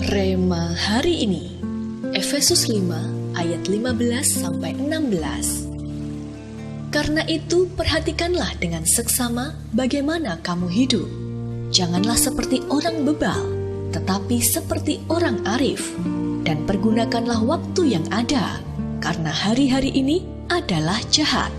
Rema hari ini, Efesus 5 ayat 15-16. Karena itu perhatikanlah dengan seksama bagaimana kamu hidup. Janganlah seperti orang bebal, tetapi seperti orang arif. Dan pergunakanlah waktu yang ada, karena hari-hari ini adalah jahat.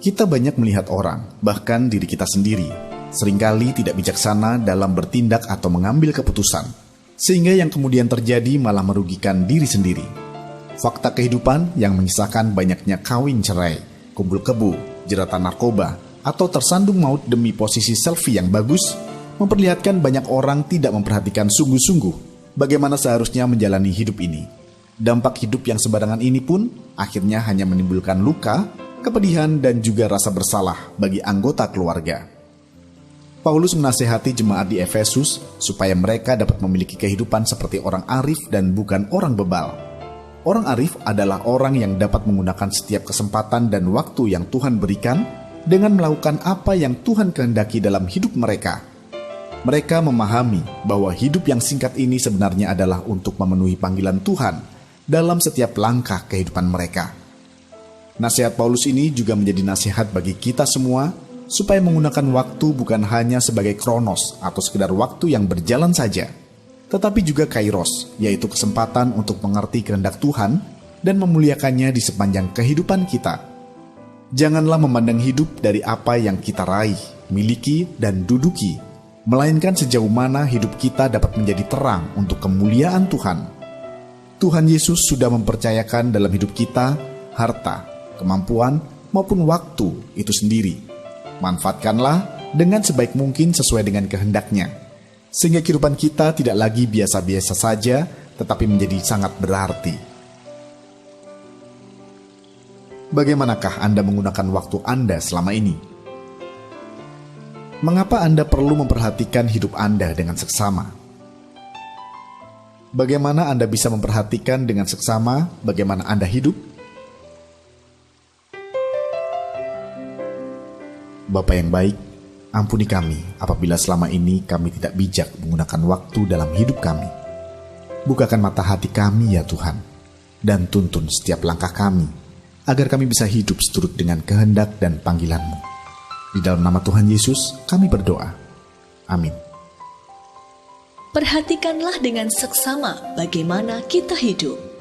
Kita banyak melihat orang, bahkan diri kita sendiri, seringkali tidak bijaksana dalam bertindak atau mengambil keputusan, sehingga yang kemudian terjadi malah merugikan diri sendiri. Fakta kehidupan yang mengisahkan banyaknya kawin cerai, kumpul kebo, jeratan narkoba, atau tersandung maut demi posisi selfie yang bagus, memperlihatkan banyak orang tidak memperhatikan sungguh-sungguh bagaimana seharusnya menjalani hidup ini. Dampak hidup yang sembarangan ini pun akhirnya hanya menimbulkan luka, kepedihan, dan juga rasa bersalah bagi anggota keluarga. Paulus menasihati jemaat di Efesus supaya mereka dapat memiliki kehidupan seperti orang arif dan bukan orang bebal. Orang arif adalah orang yang dapat menggunakan setiap kesempatan dan waktu yang Tuhan berikan dengan melakukan apa yang Tuhan kehendaki dalam hidup mereka. Mereka memahami bahwa hidup yang singkat ini sebenarnya adalah untuk memenuhi panggilan Tuhan dalam setiap langkah kehidupan mereka. Nasihat Paulus ini juga menjadi nasihat bagi kita semua supaya menggunakan waktu bukan hanya sebagai kronos atau sekedar waktu yang berjalan saja, tetapi juga kairos, yaitu kesempatan untuk mengerti kehendak Tuhan dan memuliakannya di sepanjang kehidupan kita. Janganlah memandang hidup dari apa yang kita raih, miliki, dan duduki, melainkan sejauh mana hidup kita dapat menjadi terang untuk kemuliaan Tuhan. Tuhan Yesus sudah mempercayakan dalam hidup kita harta, kemampuan, maupun waktu itu sendiri. Manfaatkanlah dengan sebaik mungkin sesuai dengan kehendaknya, sehingga kehidupan kita tidak lagi biasa-biasa saja, tetapi menjadi sangat berarti. Bagaimanakah Anda menggunakan waktu Anda selama ini? Mengapa Anda perlu memperhatikan hidup Anda dengan seksama? Bagaimana Anda bisa memperhatikan dengan seksama bagaimana Anda hidup? Bapa yang baik, ampuni kami apabila selama ini kami tidak bijak menggunakan waktu dalam hidup kami. Bukakan mata hati kami ya Tuhan, dan tuntun setiap langkah kami, agar kami bisa hidup seturut dengan kehendak dan panggilan-Mu. Di dalam nama Tuhan Yesus kami berdoa. Amin. Perhatikanlah dengan seksama bagaimana kita hidup.